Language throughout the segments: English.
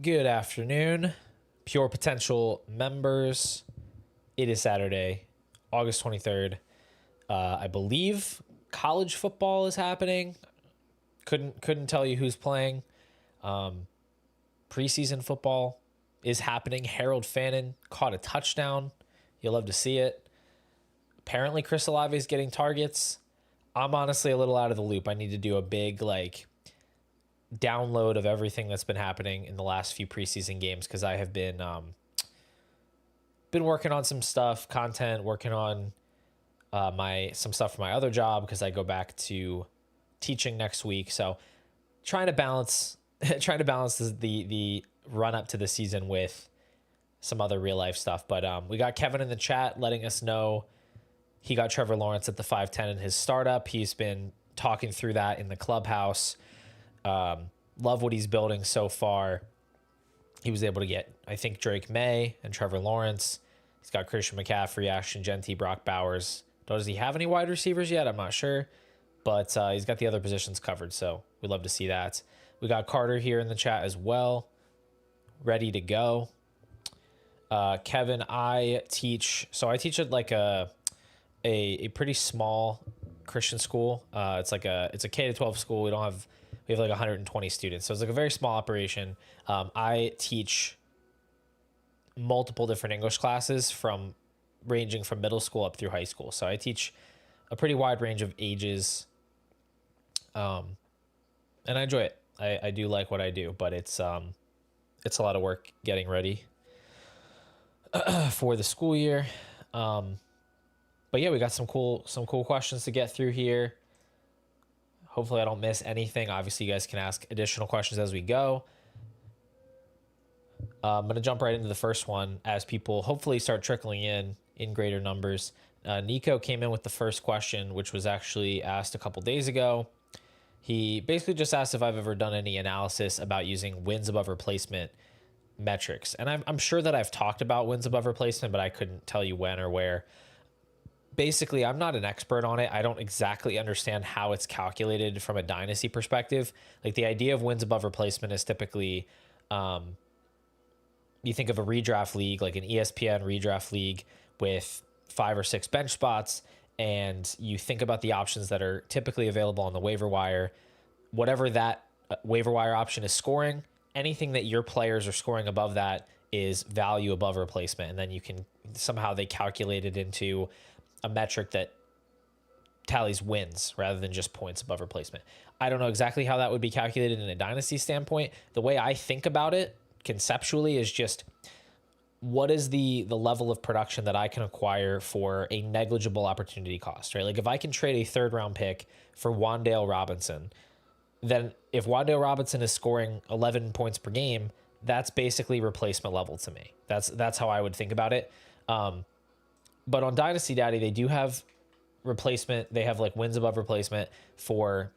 Good afternoon, Pure Potential members. It is Saturday, August 23rd. I believe college football is happening. Couldn't tell you who's playing. Preseason football is happening. Harold Fannin caught a touchdown. You'll love to see it. Apparently, Chris Olave is getting targets. I'm honestly a little out of the loop. I need to do a big download of everything that's been happening in the last few preseason games, because I have been working on some stuff, content, working on some stuff for my other job, because I go back to teaching next week. So trying to balance the run up to the season with some other real life stuff. But we got Kevin in the chat letting us know he got Trevor Lawrence at the 5-10 in his startup. He's been talking through that in the clubhouse. Love what he's building so far. He was able to get, I think, Drake May and Trevor Lawrence. He's got Christian McCaffrey, Ashton Genty, Brock Bowers. Does he have any wide receivers yet? I'm not sure. But he's got the other positions covered, so we'd love to see that. We got Carter here in the chat as well, ready to go. Kevin, I teach at a pretty small Christian school. It's a K-12 school. We have 120 students, so it's a very small operation. I teach multiple different English classes ranging from middle school up through high school. So I teach a pretty wide range of ages, and I enjoy it. I do like what I do, but it's a lot of work getting ready for the school year. But yeah, we got some cool questions to get through here. Hopefully I don't miss anything. Obviously, you guys can ask additional questions as we go. I'm going to jump right into the first one as people hopefully start trickling in greater numbers. Nico came in with the first question, which was actually asked a couple days ago. He basically just asked if I've ever done any analysis about using wins above replacement metrics. And I'm sure that I've talked about wins above replacement, but I couldn't tell you when or where. Basically, I'm not an expert on it. I don't exactly understand how it's calculated from a dynasty perspective. Like, the idea of wins above replacement is typically, you think of a redraft league, like an ESPN redraft league with 5 or 6 bench spots, and you think about the options that are typically available on the waiver wire. Whatever that waiver wire option is scoring, anything that your players are scoring above that is value above replacement. And then they calculate it into a metric that tallies wins rather than just points above replacement. I don't know exactly how that would be calculated in a dynasty standpoint. The way I think about it conceptually is just, what is the level of production that I can acquire for a negligible opportunity cost, right? Like, if I can trade a 3rd round pick for Wan'Dale Robinson, then if Wan'Dale Robinson is scoring 11 points per game, that's basically replacement level to me. That's how I would think about it. But on Dynasty Daddy, they do have replacement. They have wins above replacement for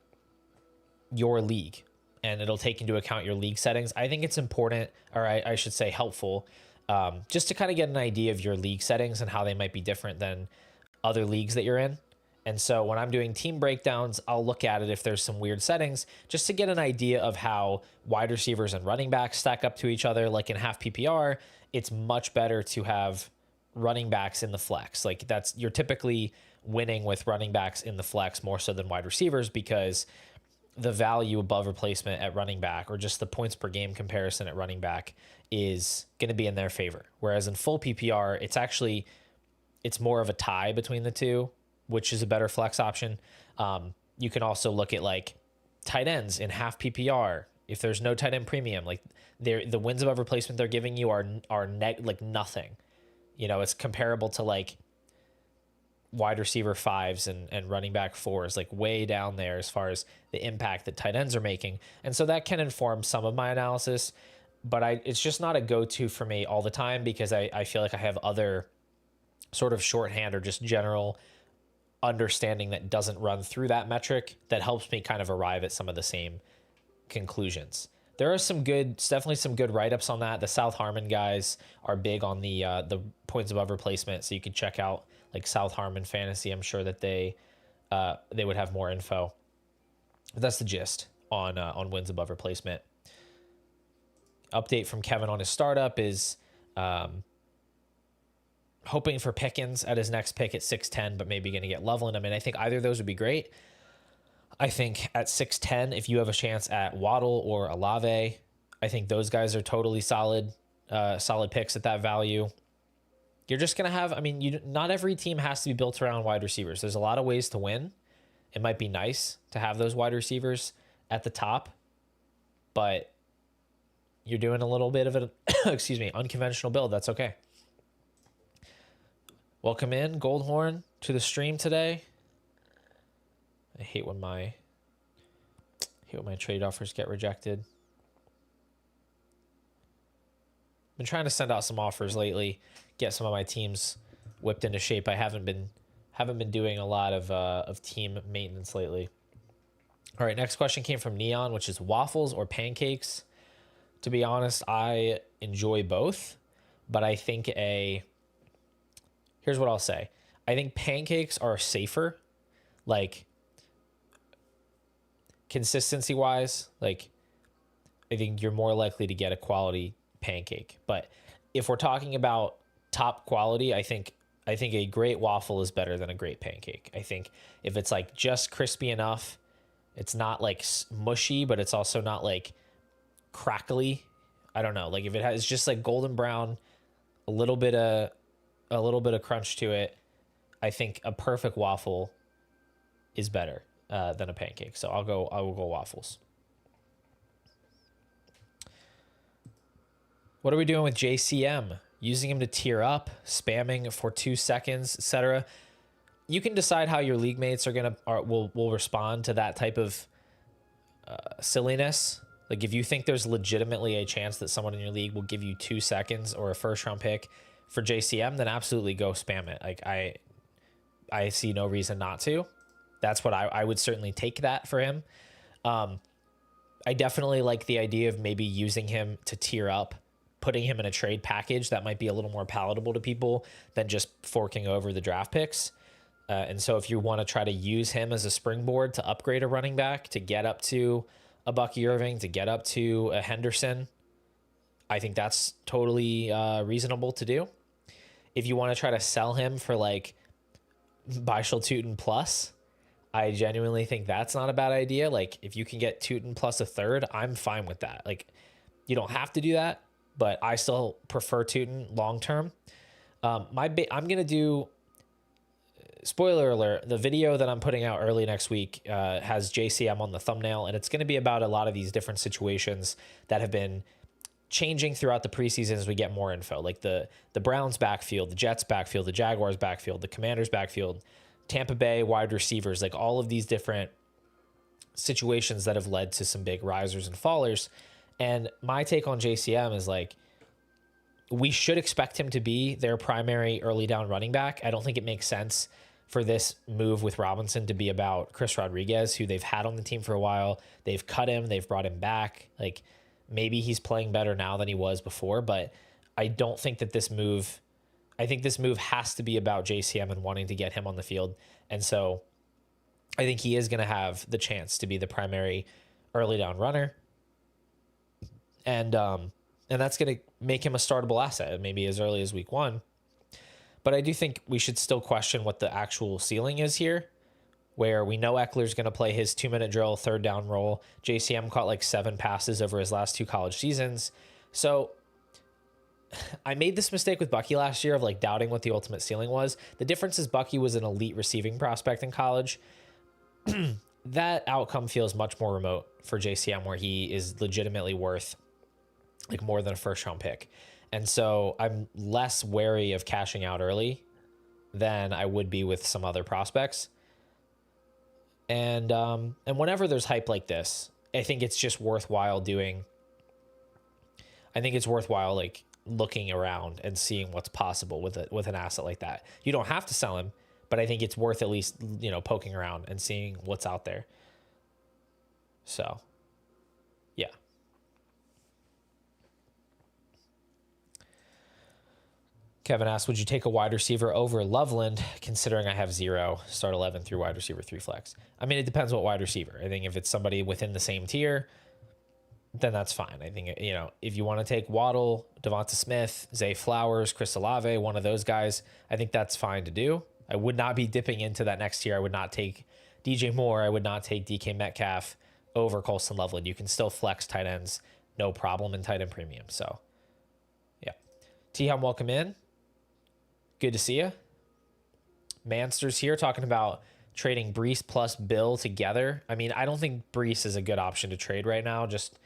your league, and it'll take into account your league settings. I think it's important, or I should say helpful, just to kind of get an idea of your league settings and how they might be different than other leagues that you're in. And so when I'm doing team breakdowns, I'll look at it if there's some weird settings, just to get an idea of how wide receivers and running backs stack up to each other. Like in half PPR, it's much better to have running backs in the flex. You're typically winning with running backs in the flex more so than wide receivers, because the value above replacement at running back, or just the points per game comparison at running back, is going to be in their favor. Whereas in full PPR, it's actually it's more of a tie between the two, which is a better flex option. You can also look at like tight ends in half PPR. If there's no tight end premium, like the wins above replacement they're giving you are like nothing. You know, it's comparable to like wide receiver 5s and running back 4s, like way down there as far as the impact that tight ends are making. And so that can inform some of my analysis, but it's just not a go-to for me all the time because I feel like I have other sort of shorthand or just general understanding that doesn't run through that metric that helps me kind of arrive at some of the same conclusions. There are definitely some good write-ups on that. The South Harmon guys are big on the points above replacement, so you can check out like South Harmon Fantasy. I'm sure that they would have more info. But that's the gist on wins above replacement. Update from Kevin on his startup is hoping for Pickens at his next pick at 6'10", but maybe going to get Loveland. I mean, I think either of those would be great. I think at 6'10", if you have a chance at Waddle or Olave, I think those guys are totally solid picks at that value. You're just going to have, I mean, not every team has to be built around wide receivers. There's a lot of ways to win. It might be nice to have those wide receivers at the top, but you're doing a little bit of an, unconventional build. That's okay. Welcome in, Goldhorn, to the stream today. I hate when my trade offers get rejected. Been trying to send out some offers lately, get some of my teams whipped into shape. I haven't been doing a lot of team maintenance lately. All right, next question came from Neon, which is waffles or pancakes. To be honest, I enjoy both, but I think here's what I'll say. I think pancakes are safer, like consistency wise. Like I think you're more likely to get a quality pancake. But if we're talking about top quality, I think a great waffle is better than a great pancake. I think if it's like just crispy enough, it's not like mushy, but it's also not like crackly. I don't know. Like if it has just like golden brown, a little bit of crunch to it, I think a perfect waffle is better than a pancake. So I will go waffles. What are we doing with JCM? Using him to tier up, spamming for 2 seconds, etc. You can decide how your league mates will respond to that type of silliness. Like if you think there's legitimately a chance that someone in your league will give you 2 seconds or a first round pick for JCM, then absolutely go spam it. Like I see no reason not to. That's what I would certainly take that for him. I definitely like the idea of maybe using him to tier up, putting him in a trade package that might be a little more palatable to people than just forking over the draft picks. And so if you want to try to use him as a springboard to upgrade a running back, to get up to a Bucky Irving, to get up to a Henderson, I think that's totally reasonable to do. If you want to try to sell him for like Bishal Tootin plus, I genuinely think that's not a bad idea. Like if you can get Tootin plus a third, I'm fine with that. Like you don't have to do that, but I still prefer Tootin long term. I'm going to do, spoiler alert, the video that I'm putting out early next week has JCM on the thumbnail, and it's going to be about a lot of these different situations that have been changing throughout the preseason as we get more info, like the Browns backfield, the Jets backfield, the Jaguars backfield, the Commanders backfield, Tampa Bay wide receivers, like all of these different situations that have led to some big risers and fallers. And my take on JCM is like, we should expect him to be their primary early down running back. I don't think it makes sense for this move with Robinson to be about Chris Rodriguez, who they've had on the team for a while. They've cut him, they've brought him back. Like maybe he's playing better now than he was before, but I don't think that this move, I think this move has to be about JCM and wanting to get him on the field. And so I think he is going to have the chance to be the primary early down runner. And that's going to make him a startable asset, maybe as early as week 1. But I do think we should still question what the actual ceiling is here, where we know Eckler's going to play his 2-minute drill, third down role. JCM caught like 7 passes over his last 2 college seasons. So I made this mistake with Bucky last year of like doubting what the ultimate ceiling was. The difference is Bucky was an elite receiving prospect in college. That outcome feels much more remote for JCM, where he is legitimately worth like more than a first round pick. And so I'm less wary of cashing out early than I would be with some other prospects. And whenever there's hype like this, I think it's just worthwhile doing. I think it's worthwhile like looking around and seeing what's possible with an asset like that. You don't have to sell him, but I think it's worth at least, you know, poking around and seeing what's out there. So, yeah. Kevin asks, would you take a wide receiver over Loveland, considering I have 0, start 11 through wide receiver 3 flex? I mean, it depends what wide receiver. I think if it's somebody within the same tier, then that's fine. I think, you know, if you want to take Waddle, Devonta Smith, Zay Flowers, Chris Olave, one of those guys, I think that's fine to do. I would not be dipping into that next tier. I would not take DJ Moore. I would not take DK Metcalf over Colston Loveland. You can still flex tight ends, no problem, in tight end premium. So, yeah. T-Hum, welcome in. Good to see you. Manster's here talking about trading Breece plus Bill together. I mean, I don't think Breece is a good option to trade right now. Just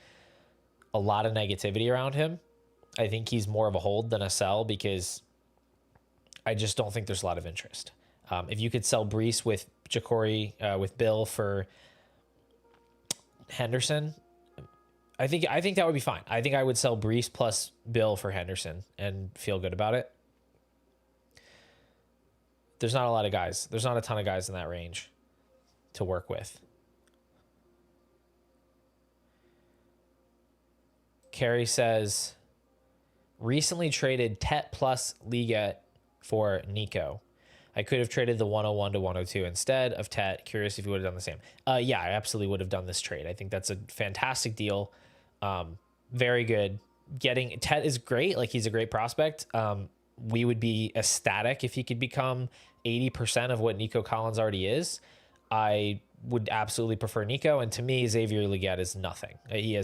a lot of negativity around him. I think he's more of a hold than a sell because I just don't think there's a lot of interest. If you could sell Breece with Ja'Cory, with Bill for Henderson, I think that would be fine. I think I would sell Breece plus Bill for Henderson and feel good about it. There's not a lot of guys. There's not a ton of guys in that range to work with. Carrie says, recently traded Tet plus Liga for Nico. I could have traded the 101 to 102 instead of Tet. Curious if you would have done the same. Yeah, I absolutely would have done this trade. I think that's a fantastic deal. Very good. Getting Tet is great. Like, he's a great prospect. We would be ecstatic if he could become 80% of what Nico Collins already is. I would absolutely prefer Nico, and to me, Xavier Legette is nothing. He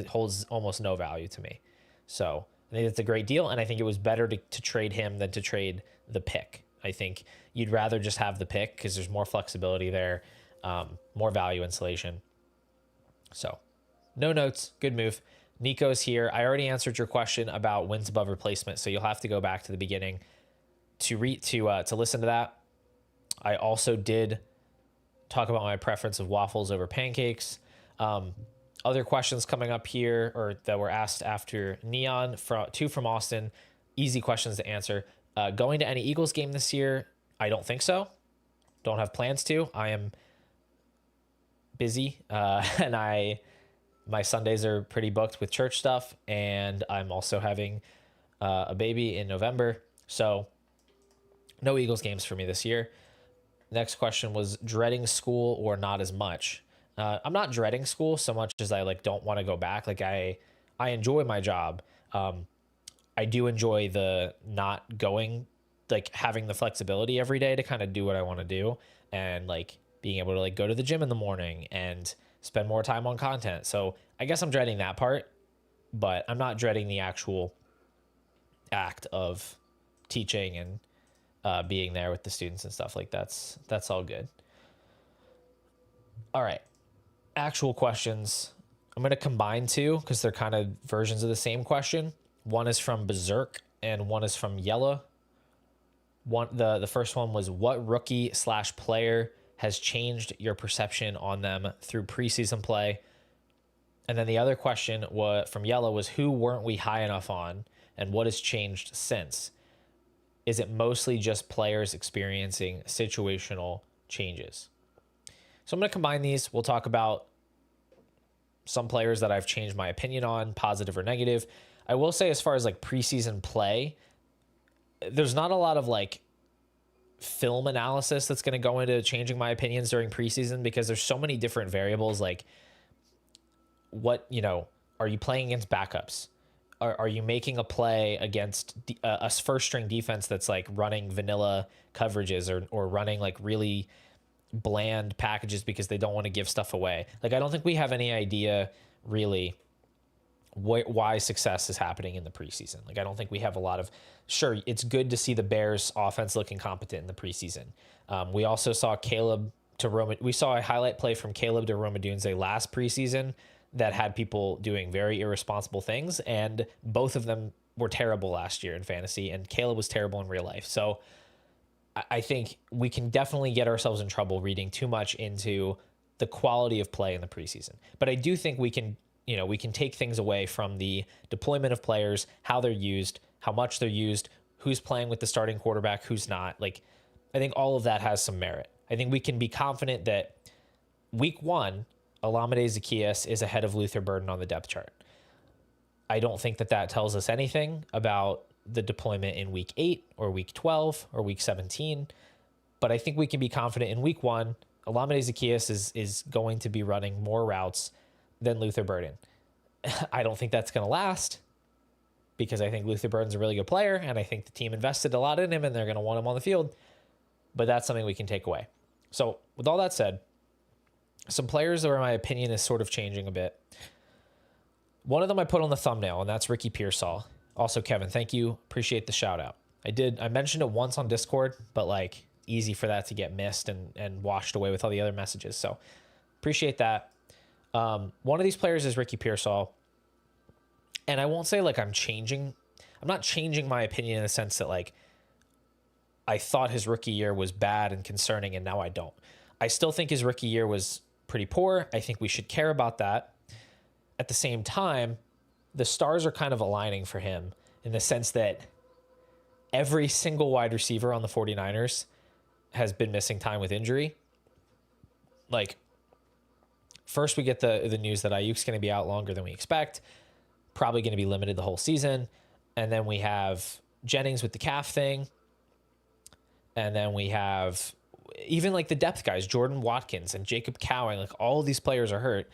holds almost no value to me. So I think it's a great deal, and I think it was better to trade him than to trade the pick. I think you'd rather just have the pick because there's more flexibility there, more value insulation. So no notes, good move. Nico's here. I already answered your question about wins above replacement, so you'll have to go back to the beginning to listen to that. I also did talk about my preference of waffles over pancakes. Other questions coming up here, or that were asked after Neon, two from Austin. Easy questions to answer. Going to any Eagles game this year? I don't think so. Don't have plans to. I am busy, and my Sundays are pretty booked with church stuff, and I'm also having a baby in November. So no Eagles games for me this year. Next question was dreading school or not as much. I'm not dreading school so much as I don't want to go back. I enjoy my job. I do enjoy the not going, having the flexibility every day to kind of do what I want to do, and being able to go to the gym in the morning and spend more time on content. So I guess I'm dreading that part, but I'm not dreading the actual act of teaching and being there with the students and stuff. That's all good. All right. Actual questions. I'm going to combine two because they're kind of versions of the same question. One is from Berserk and one is from Yella. The first one was, what rookie/player has changed your perception on them through preseason play? And then the other question from Yella was, who weren't we high enough on and what has changed since? Is it mostly just players experiencing situational changes? So I'm going to combine these. We'll talk about some players that I've changed my opinion on, positive or negative. I will say, as far as preseason play, there's not a lot of film analysis that's going to go into changing my opinions during preseason because there's so many different variables. What, are you playing against backups? Are you making a play against a first string defense that's running vanilla coverages or running really bland packages because they don't want to give stuff away? I don't think we have any idea really why success is happening in the preseason. Like, I don't think we have a lot of, sure, it's good to see the Bears offense looking competent in the preseason. We also saw we saw a highlight play from Caleb to Romadunze last preseason that had people doing very irresponsible things. And both of them were terrible last year in fantasy, and Caleb was terrible in real life. So I think we can definitely get ourselves in trouble reading too much into the quality of play in the preseason. But I do think we can take things away from the deployment of players, how they're used, how much they're used, who's playing with the starting quarterback, who's not. Like, I think all of that has some merit. I think we can be confident that week 1, Olamide Zaccheaus is ahead of Luther Burden on the depth chart. I don't think that tells us anything about the deployment in week 8 or week 12 or week 17. But I think we can be confident in week 1, Olamide Zaccheaus is going to be running more routes than Luther Burden. I don't think that's going to last, because I think Luther Burden's a really good player, and I think the team invested a lot in him, and they're going to want him on the field. But that's something we can take away. So with all that said, some players where my opinion is sort of changing a bit. One of them I put on the thumbnail, and that's Ricky Pearsall. Also, Kevin, thank you. Appreciate the shout out. I mentioned it once on Discord, but like, easy for that to get missed and washed away with all the other messages. So appreciate that. One of these players is Ricky Pearsall. And I won't say like I'm not changing my opinion in the sense that like I thought his rookie year was bad and concerning, and now I don't. I still think his rookie year was pretty poor. I think we should care about that. At the same time, the stars are kind of aligning for him in the sense that every single wide receiver on the 49ers has been missing time with injury. Like, first we get the news that Ayuk's going to be out longer than we expect, probably going to be limited the whole season. And then we have Jennings with the calf thing. And then we have even like the depth guys, Jordan Watkins and Jacob Cowing, like all of these players are hurt.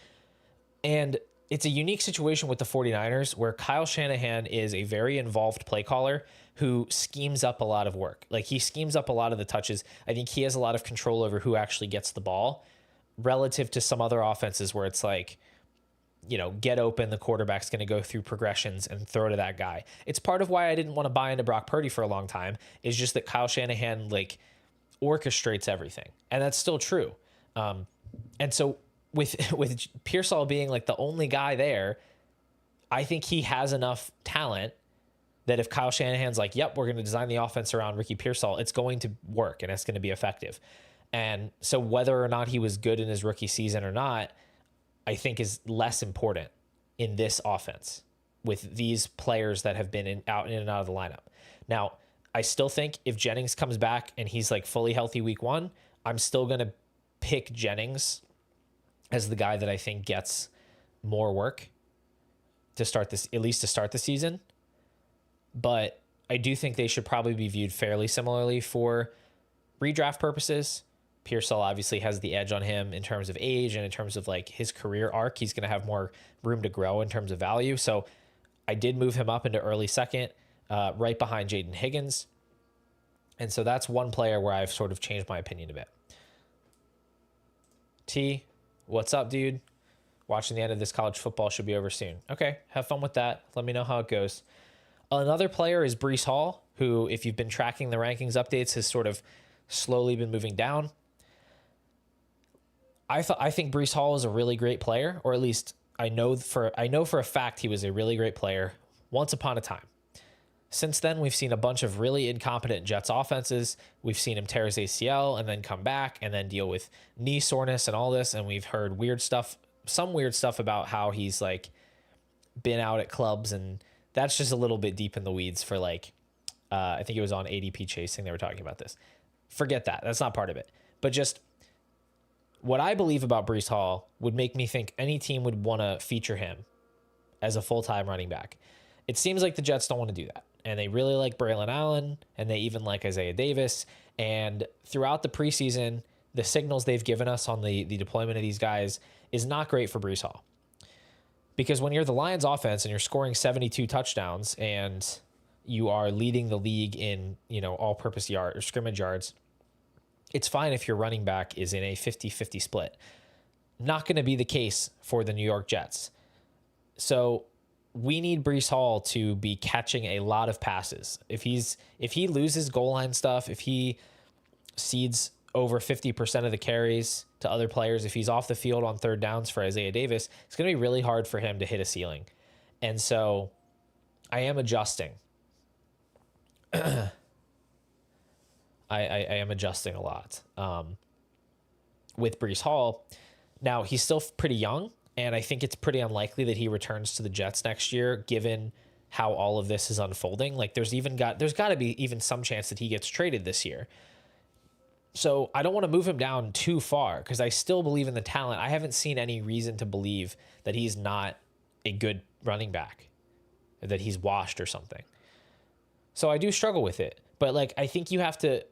And it's a unique situation with the 49ers where Kyle Shanahan is a very involved play caller who schemes up a lot of work. Like, he schemes up a lot of the touches. I think he has a lot of control over who actually gets the ball relative to some other offenses where it's like, get open, the quarterback's going to go through progressions and throw to that guy. It's part of why I didn't want to buy into Brock Purdy for a long time, is just that Kyle Shanahan like orchestrates everything. And that's still true. And so with Pearsall being like the only guy there, I think he has enough talent that if Kyle Shanahan's like, yep, we're going to design the offense around Ricky Pearsall, it's going to work and it's going to be effective. And so whether or not he was good in his rookie season or not, I think is less important in this offense with these players that have been in and out of the lineup. Now, I still think if Jennings comes back and he's like fully healthy week 1, I'm still going to pick Jennings as the guy that I think gets more work to start this, at least to start the season. But I do think they should probably be viewed fairly similarly for redraft purposes. Pearsall obviously has the edge on him in terms of age and in terms of like his career arc. He's going to have more room to grow in terms of value. So I did move him up into early second, right behind Jaden Higgins. And so that's one player where I've sort of changed my opinion a bit. T, what's up, dude? Watching the end of this college football should be over soon. Okay, have fun with that. Let me know how it goes. Another player is Breece Hall, who, if you've been tracking the rankings updates, has sort of slowly been moving down. I think Breece Hall is a really great player, or at least I know for a fact he was a really great player once upon a time. Since then, we've seen a bunch of really incompetent Jets offenses. We've seen him tear his ACL and then come back and then deal with knee soreness and all this. And we've heard some weird stuff about how he's like been out at clubs, and that's just a little bit deep in the weeds for like, I think it was on ADP Chasing. They were talking about this. Forget that. That's not part of it. But just what I believe about Breece Hall would make me think any team would want to feature him as a full-time running back. It seems like the Jets don't want to do that. And they really like Braylon Allen, and they even like Isaiah Davis. And throughout the preseason, the signals they've given us on the deployment of these guys is not great for Breece Hall. Because when you're the Lions offense and you're scoring 72 touchdowns and you are leading the league in, all-purpose yard or scrimmage yards, it's fine if your running back is in a 50-50 split. Not going to be the case for the New York Jets. So we need Breece Hall to be catching a lot of passes. If he loses goal line stuff, if he cedes over 50% of the carries to other players, if he's off the field on third downs for Isaiah Davis, it's going to be really hard for him to hit a ceiling. And so I am adjusting. I am adjusting a lot with Breece Hall. Now, he's still pretty young, and I think it's pretty unlikely that he returns to the Jets next year, given how all of this is unfolding. Like, there's got to be even some chance that he gets traded this year. So I don't want to move him down too far because I still believe in the talent. I haven't seen any reason to believe that he's not a good running back, that he's washed or something. So I do struggle with it. But like, I think you have to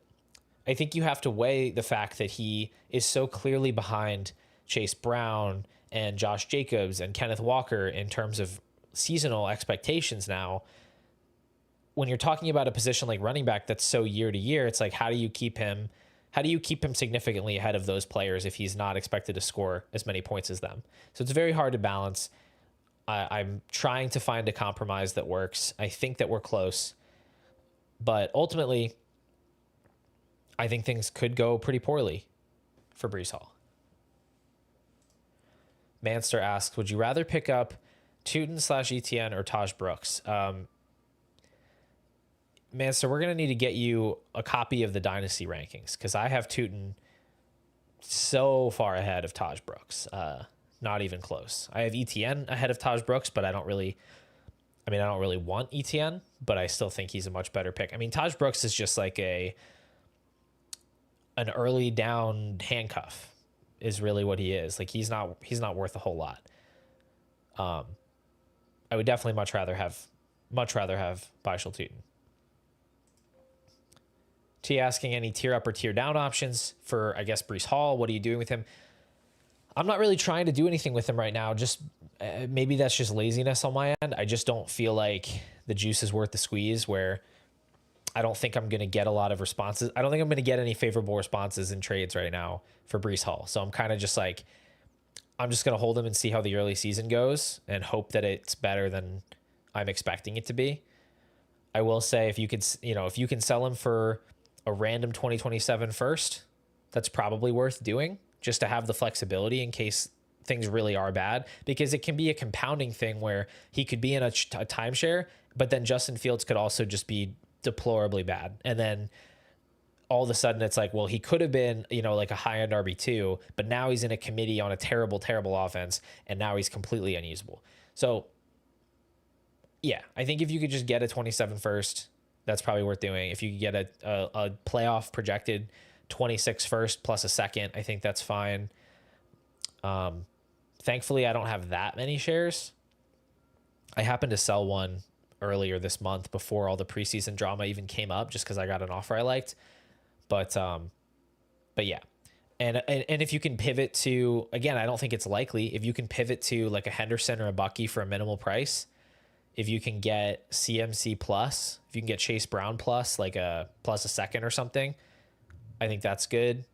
weigh the fact that he is so clearly behind Chase Brown and Josh Jacobs and Kenneth Walker in terms of seasonal expectations now. When you're talking about a position like running back that's so year to year, it's like, how do you keep him significantly ahead of those players if he's not expected to score as many points as them? So it's very hard to balance. I'm trying to find a compromise that works. I think that we're close. But ultimately, I think things could go pretty poorly for Breece Hall. Manster asks, would you rather pick up Tootin/ETN or Taj Brooks? Manster, we're going to need to get you a copy of the Dynasty rankings because I have Tootin so far ahead of Taj Brooks. Not even close. I have ETN ahead of Taj Brooks, but I don't really want ETN, but I still think he's a much better pick. I mean, Taj Brooks is just like an early down handcuff is really what he is. Like, he's not worth a whole lot. I would definitely much rather have Bishal Tootin. T asking any tier up or tier down options for, I guess, Breece Hall. What are you doing with him? I'm not really trying to do anything with him right now. Just maybe that's just laziness on my end. I just don't feel like the juice is worth the squeeze, where I don't think I'm going to get a lot of responses. I don't think I'm going to get any favorable responses in trades right now for Breece Hall. So I'm kind of just like, I'm just going to hold him and see how the early season goes and hope that it's better than I'm expecting it to be. I will say, if you can sell him for a random 2027 first, that's probably worth doing, just to have the flexibility in case things really are bad, because it can be a compounding thing where he could be in a timeshare, but then Justin Fields could also just be deplorably bad. And then all of a sudden it's like, well, he could have been, like a high end RB2, but now he's in a committee on a terrible, terrible offense. And now he's completely unusable. So yeah, I think if you could just get a 27 first, that's probably worth doing. If you could get a playoff projected 26 first plus a second, I think that's fine. Thankfully, I don't have that many shares. I happened to sell one earlier this month before all the preseason drama even came up, just because I got an offer I liked. But yeah. And if you can pivot to, again, I don't think it's likely, if you can pivot to like a Henderson or a Bucky for a minimal price, if you can get CMC plus, if you can get Chase Brown plus, like a plus a second or something, I think that's good.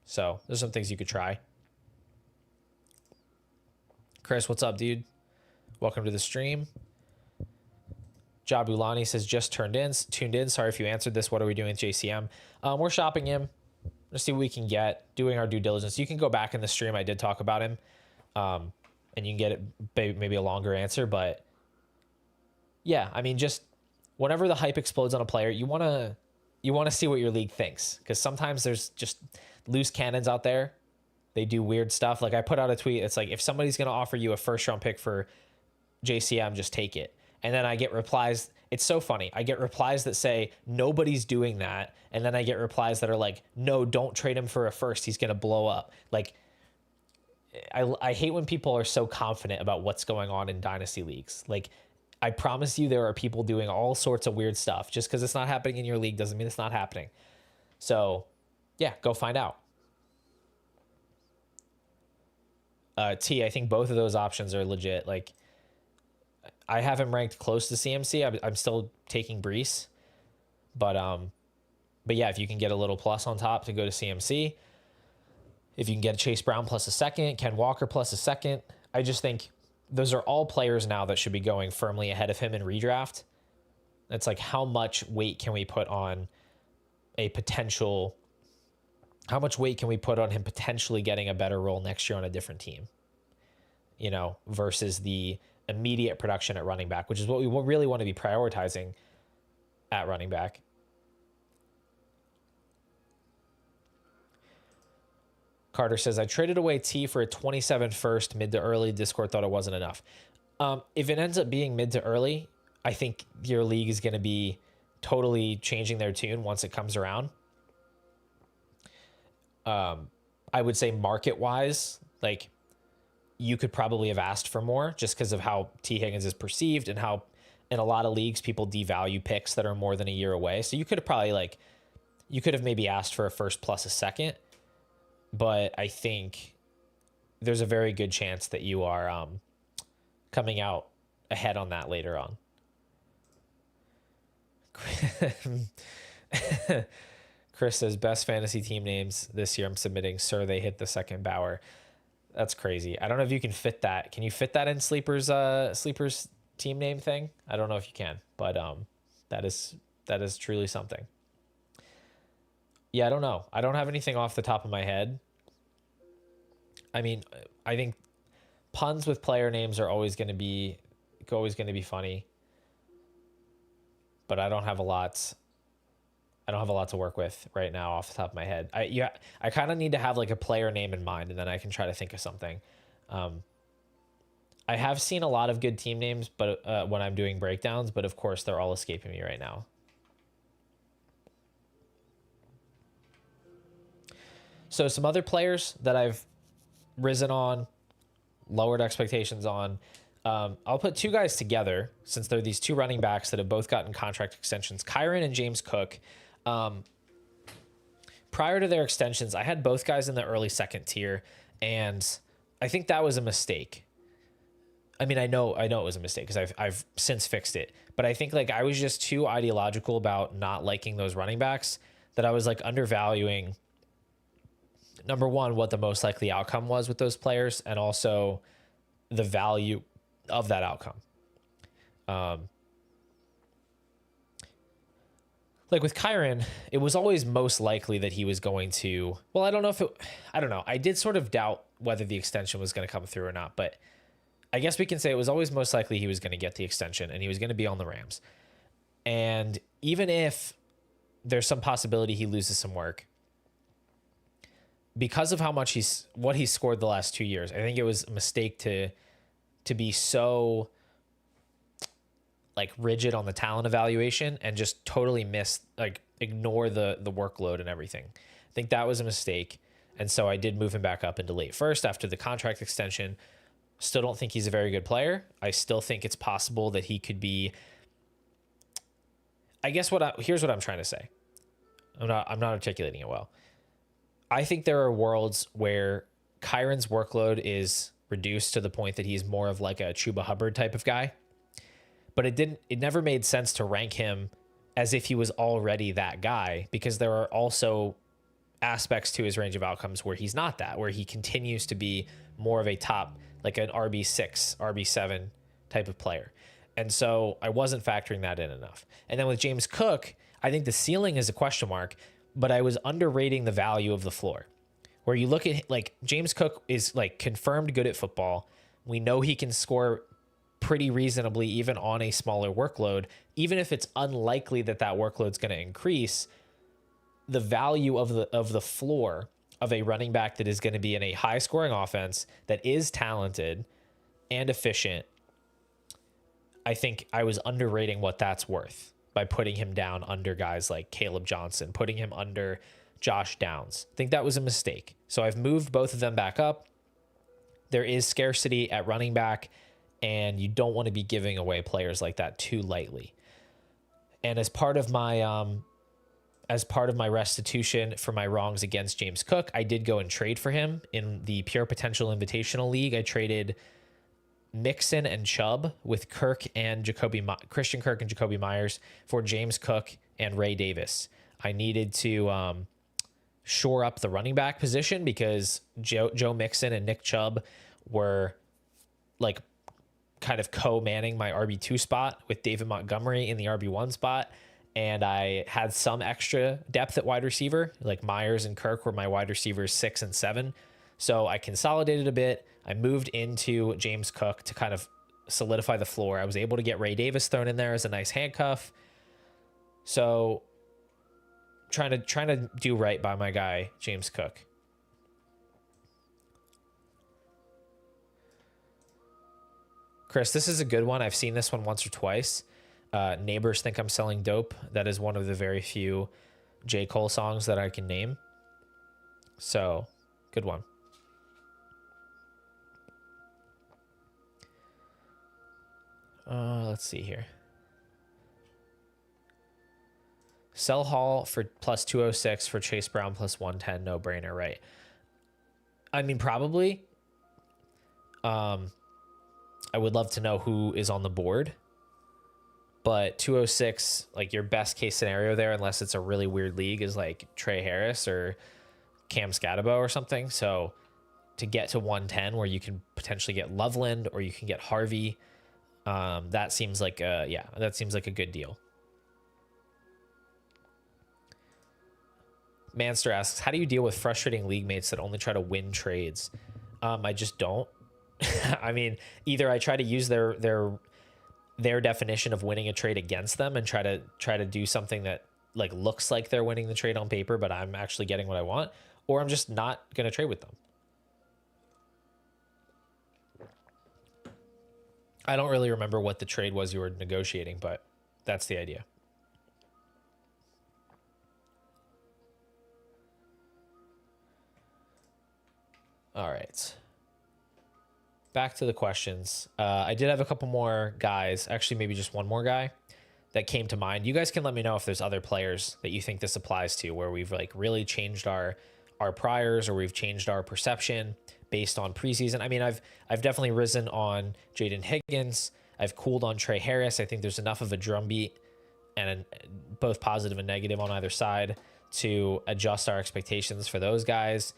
So there's some things you could try. Chris, what's up, dude? Welcome to the stream. Jabulani says, just tuned in. Sorry if you answered this. What are we doing with JCM? We're shopping him. Let's see what we can get, doing our due diligence. You can go back in the stream. I did talk about him. And you can get it maybe a longer answer, but yeah, I mean, just whenever the hype explodes on a player, you want to see what your league thinks, because sometimes there's just loose cannons out there. They do weird stuff. Like, I put out a tweet. It's like, if somebody's going to offer you a first round pick for JCM, just take it. And then I get replies. It's so funny. I get replies that say nobody's doing that. And then I get replies that are like, no, don't trade him for a first. He's going to blow up. Like, I hate when people are so confident about what's going on in dynasty leagues. Like, I promise you, there are people doing all sorts of weird stuff. Just because it's not happening in your league doesn't mean it's not happening. So yeah, go find out. T, I think both of those options are legit. Like, I have him ranked close to CMC. I'm still taking Breece, but yeah, if you can get a little plus on top to go to CMC, if you can get a Chase Brown plus a second, Ken Walker plus a second, I just think those are all players now that should be going firmly ahead of him in redraft. It's like, how much weight can we put on how much weight can we put on him potentially getting a better role next year on a different team, versus the immediate production at running back, which is what we really want to be prioritizing at running back. Carter says, I traded away T for a 27 first mid to early. Discord thought it wasn't enough. If it ends up being mid to early, I think your league is going to be totally changing their tune once it comes around. I would say market wise, like, you could probably have asked for more just because of how T Higgins is perceived and how in a lot of leagues people devalue picks that are more than a year away. So you could have probably you could have maybe asked for a first plus a second, but I think there's a very good chance that you are coming out ahead on that later on. Chris says, best fantasy team names this year I'm submitting. Sir, they hit the second Bauer. That's crazy. I don't know if you can fit that. Can you fit that in Sleeper's team name thing? I don't know if you can, but that is truly something. Yeah, I don't know. I don't have anything off the top of my head. I mean, I think puns with player names are always going to be funny. But I don't have a lot to work with right now off the top of my head. I kind of need to have like a player name in mind, and then I can try to think of something. I have seen a lot of good team names, but when I'm doing breakdowns, but of course they're all escaping me right now. So some other players that I've risen on, lowered expectations on. I'll put two guys together since they're these two running backs that have both gotten contract extensions, Kyren and James Cook. Prior to their extensions, I had both guys in the early second tier, and I think that was a mistake. I mean, I know it was a mistake because I've since fixed it, but I think I was just too ideological about not liking those running backs that I was undervaluing, number one, what the most likely outcome was with those players, and also the value of that outcome. With Kyren, it was always most likely that he was going to, I don't know. I did sort of doubt whether the extension was going to come through or not, but I guess we can say it was always most likely he was going to get the extension and he was going to be on the Rams. And even if there's some possibility he loses some work, because of how much what he's scored the last 2 years, I think it was a mistake to be so rigid on the talent evaluation and just totally ignore the workload and everything. I think that was a mistake. And so I did move him back up into late first after the contract extension. Still don't think he's a very good player. I still think it's possible that he could be, I guess here's what I'm trying to say. I'm not articulating it well. I think there are worlds where Kyren's workload is reduced to the point that he's more of a Chuba Hubbard type of guy. But it never made sense to rank him as if he was already that guy, because there are also aspects to his range of outcomes where he's not that, where he continues to be more of a top, an RB6, RB7 type of player. And so I wasn't factoring that in enough. And then with James Cook, I think the ceiling is a question mark, but I was underrating the value of the floor. Where you look at James Cook is confirmed good at football. We know he can score pretty reasonably even on a smaller workload. Even if it's unlikely that workload's going to increase, the value of the floor of a running back that is going to be in a high scoring offense that is talented and efficient, I think I was underrating what that's worth by putting him down under guys like Caleb Johnson, putting him under Josh Downs. I think that was a mistake. So I've moved both of them back up. There is scarcity at running back, and you don't want to be giving away players like that too lightly. And as part of my restitution for my wrongs against James Cook, I did go and trade for him in the Pure Potential Invitational League. I traded Mixon and Chubb with Christian Kirk and Jacoby Myers for James Cook and Ray Davis. I needed to shore up the running back position because Joe Mixon and Nick Chubb were kind of co-manning my RB2 spot with David Montgomery in the RB1 spot. And I had some extra depth at wide receiver, like Myers and Kirk were my wide receivers 6 and 7. So I consolidated a bit. I moved into James Cook to kind of solidify the floor. I was able to get Ray Davis thrown in there as a nice handcuff. So trying to do right by my guy, James Cook. Chris, this is a good one. I've seen this one once or twice. Neighbors Think I'm Selling Dope. That is one of the very few J. Cole songs that I can name. So, good one. Let's see here. Sell Hall for plus 206 for Chase Brown plus 110. No brainer, right? I mean, probably. I would love to know who is on the board. But 206, like your best case scenario there, unless it's a really weird league, is like Trey Harris or Cam Scatabo or something. So to get to 110 where you can potentially get Loveland or you can get Harvey, that seems like that seems like a good deal. Manster asks, how do you deal with frustrating league mates that only try to win trades? I just don't. I mean, either I try to use their definition of winning a trade against them and try to do something that like looks like they're winning the trade on paper, but I'm actually getting what I want, or I'm just not going to trade with them. I don't really remember what the trade was you were negotiating, but that's the idea. All right. Back to the questions. I did have a couple more guys, actually maybe just one more guy that came to mind. You guys can let me know if there's other players that you think this applies to where we've like really changed our priors or we've changed our perception based on preseason. I mean, I've definitely risen on Jaden Higgins. I've cooled on Trey Harris. I think there's enough of a drumbeat and both positive and negative on either side to adjust our expectations for those guys.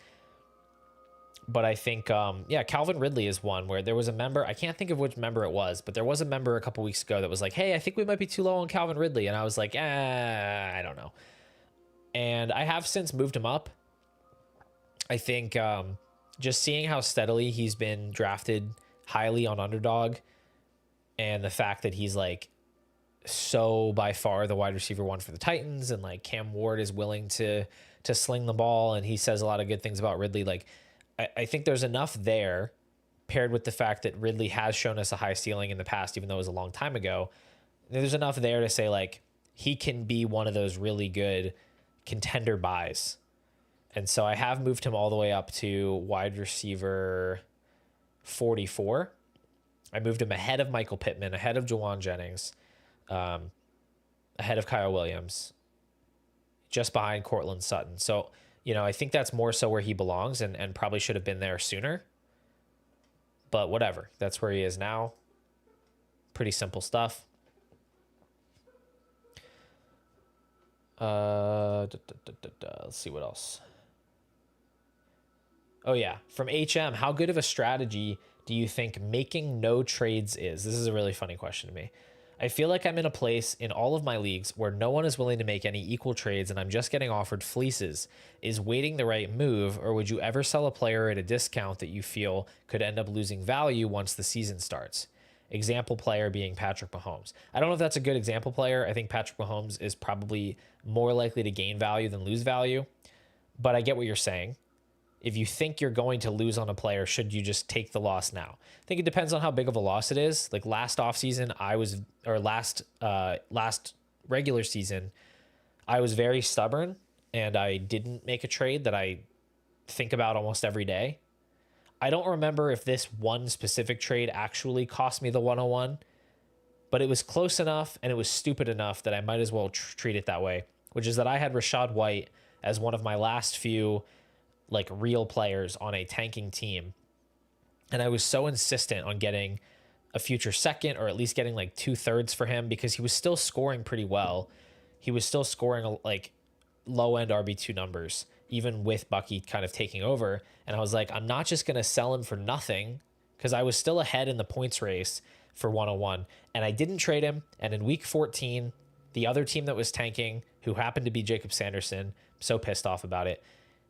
But I think, Calvin Ridley is one where there was a member, I can't think of which member it was, but there was a member a couple weeks ago that was like, hey, I think we might be too low on Calvin Ridley. And I was like, I don't know. And I have since moved him up. I think just seeing how steadily he's been drafted highly on Underdog and the fact that he's like so by far the wide receiver one for the Titans and like Cam Ward is willing to sling the ball and he says a lot of good things about Ridley. Like, I think there's enough there paired with the fact that Ridley has shown us a high ceiling in the past, even though it was a long time ago. There's enough there to say like he can be one of those really good contender buys. And so I have moved him all the way up to wide receiver 44. I moved him ahead of Michael Pittman, ahead of Jawan Jennings, ahead of Kyle Williams, just behind Cortland Sutton. So, I think that's more so where he belongs and probably should have been there sooner. But whatever. That's where he is now. Pretty simple stuff. Let's see what else. Oh, yeah. From HM, how good of a strategy do you think making no trades is? This is a really funny question to me. I feel like I'm in a place in all of my leagues where no one is willing to make any equal trades and I'm just getting offered fleeces. Is waiting the right move, or would you ever sell a player at a discount that you feel could end up losing value once the season starts? Example player being Patrick Mahomes. I don't know if that's a good example player. I think Patrick Mahomes is probably more likely to gain value than lose value, but I get what you're saying. If you think you're going to lose on a player, should you just take the loss now? I think it depends on how big of a loss it is. Like last offseason, last regular season, I was very stubborn and I didn't make a trade that I think about almost every day. I don't remember if this one specific trade actually cost me the 101, but it was close enough and it was stupid enough that I might as well treat it that way, which is that I had Rashad White as one of my last few like real players on a tanking team. And I was so insistent on getting a future second or at least getting like 2/3 for him because he was still scoring pretty well. He was still scoring like low end RB2 numbers, even with Bucky kind of taking over. And I was like, I'm not just going to sell him for nothing because I was still ahead in the points race for 101. And I didn't trade him. And in week 14, the other team that was tanking, who happened to be Jacob Sanderson, so pissed off about it,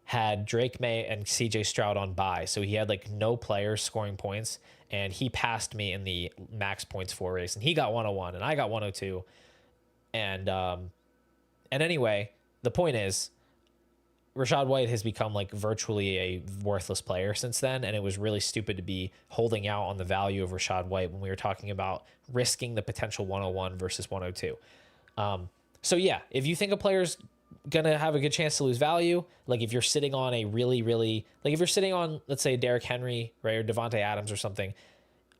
had Drake May and CJ Stroud on bye. So he had like no players scoring points, and he passed me in the max points for race, and he got 101 and I got 102. And anyway, the point is, Rachaad White has become like virtually a worthless player since then, and it was really stupid to be holding out on the value of Rachaad White when we were talking about risking the potential 101 versus 102. So yeah, if you think a player's gonna have a good chance to lose value, like if you're sitting on a really, like if you're sitting on, let's say, Derrick Henry, right, or Devontae Adams or something,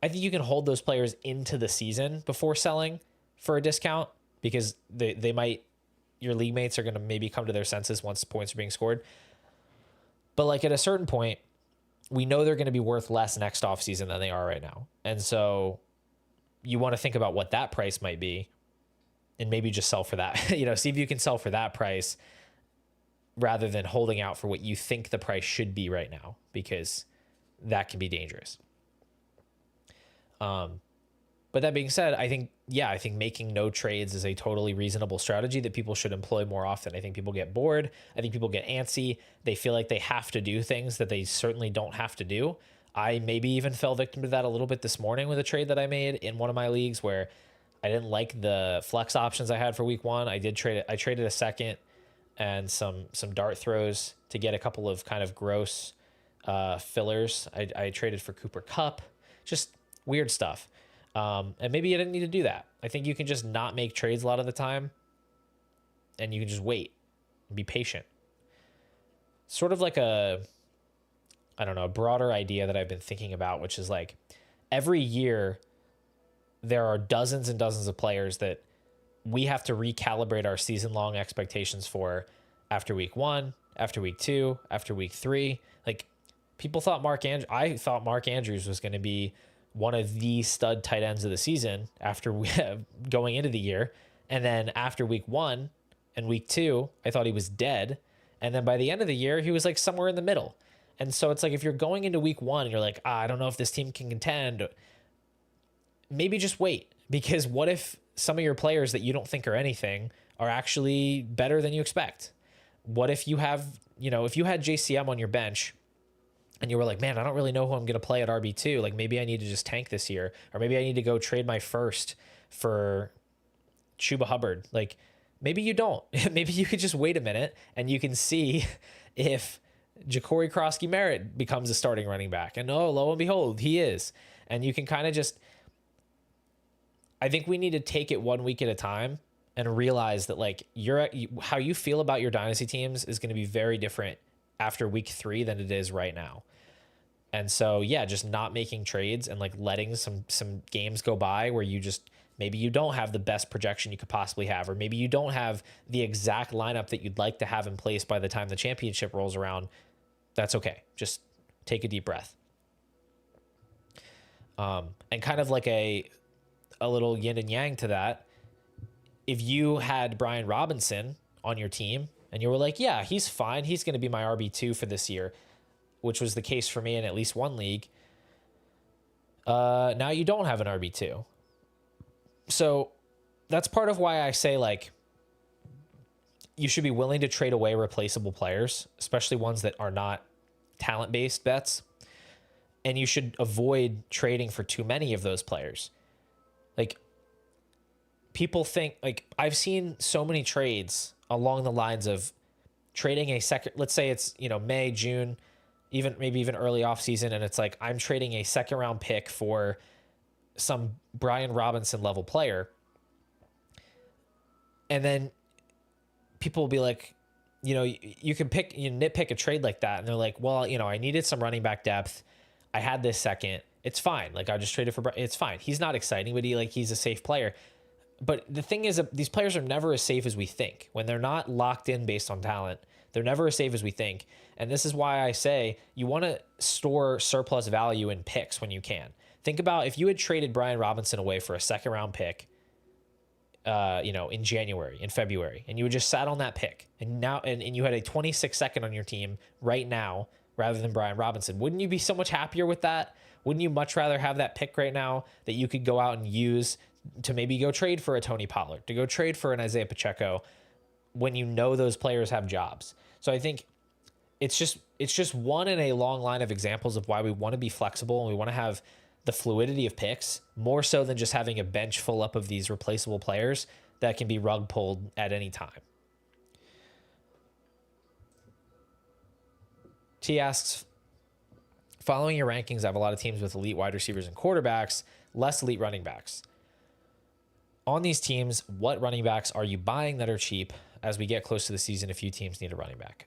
I think you can hold those players into the season before selling for a discount, because they might, your league mates are going to maybe come to their senses once points are being scored. But like at a certain point, we know they're going to be worth less next offseason than they are right now. And so you want to think about what that price might be and maybe just sell for that, see if you can sell for that price rather than holding out for what you think the price should be right now, because that can be dangerous. But that being said, I think making no trades is a totally reasonable strategy that people should employ more often. I think people get bored. I think people get antsy. They feel like they have to do things that they certainly don't have to do. I maybe even fell victim to that a little bit this morning with a trade that I made in one of my leagues where I didn't like the flex options I had for week 1. I traded a second and some dart throws to get a couple of kind of gross fillers. I traded for Cooper Kupp, just weird stuff. And maybe you didn't need to do that. I think you can just not make trades a lot of the time, and you can just wait and be patient. Sort of like a broader idea that I've been thinking about, which is like every year there are dozens and dozens of players that we have to recalibrate our season-long expectations for after week 1, after week 2, after week 3. Like people thought I thought Mark Andrews was going to be one of the stud tight ends of the season after going into the year. And then after week 1 and week 2, I thought he was dead. And then by the end of the year, he was like somewhere in the middle. And so it's like, if you're going into week 1 and you're like, I don't know if this team can contend, maybe just wait, because what if some of your players that you don't think are anything are actually better than you expect? What if you have, if you had JCM on your bench and you were like, man, I don't really know who I'm going to play at RB2. Like maybe I need to just tank this year, or maybe I need to go trade my first for Chuba Hubbard. Like maybe you don't. Maybe you could just wait a minute and you can see if Ja'Cory Krosky-Merritt becomes a starting running back. And lo and behold, he is. And you can kind of just, I think we need to take it 1 week at a time and realize that like how you feel about your dynasty teams is going to be very different after week 3 than it is right now. And so, yeah, just not making trades and like letting some games go by where maybe you don't have the best projection you could possibly have, or maybe you don't have the exact lineup that you'd like to have in place by the time the championship rolls around. That's okay. Just take a deep breath. And kind of like a little yin and yang to that, if you had Brian Robinson on your team and you were like, yeah, he's fine, he's going to be my RB2 for this year, which was the case for me in at least one league, now you don't have an RB2. So that's part of why I say like you should be willing to trade away replaceable players, especially ones that are not talent-based bets. And you should avoid trading for too many of those players. Like people think, like I've seen so many trades along the lines of trading a second, let's say it's, May, June, maybe even early off season. And it's like, I'm trading a second round pick for some Brian Robinson level player. And then people will be like, you can nitpick a trade like that. And they're like, well, I needed some running back depth. I had this second. It's fine. Like I just traded for, it's fine. He's not exciting, but he's a safe player. But the thing is that these players are never as safe as we think. When they're not locked in based on talent, they're never as safe as we think. And this is why I say you want to store surplus value in picks when you can. Think about if you had traded Brian Robinson away for a second round pick, in January, in February, and you had just sat on that pick and you had a 26 second on your team right now, rather than Brian Robinson. Wouldn't you be so much happier with that? Wouldn't you much rather have that pick right now that you could go out and use to maybe go trade for a Tony Pollard, to go trade for an Isaiah Pacheco, when you know those players have jobs? So I think it's just one in a long line of examples of why we want to be flexible and we want to have the fluidity of picks more so than just having a bench full up of these replaceable players that can be rug pulled at any time. T asks, following your rankings, I have a lot of teams with elite wide receivers and quarterbacks, less elite running backs. On these teams, what running backs are you buying that are cheap? As we get close to the season, a few teams need a running back.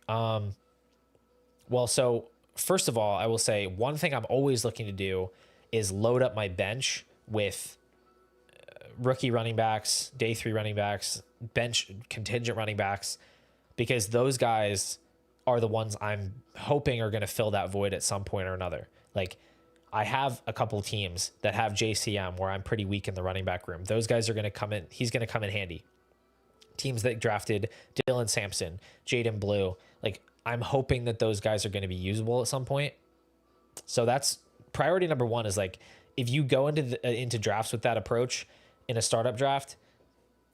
Well, so first of all, I will say one thing I'm always looking to do is load up my bench with rookie running backs, day 3 running backs, bench contingent running backs, because those guys are the ones I'm hoping are going to fill that void at some point or another. Like, I have a couple teams that have JCM where I'm pretty weak in the running back room. Those guys are going to come in. He's going to come in handy. Teams that drafted Dylan Sampson, Jaden Blue, like, I'm hoping that those guys are going to be usable at some point. So that's priority number one, is like, if you go into drafts with that approach in a startup draft,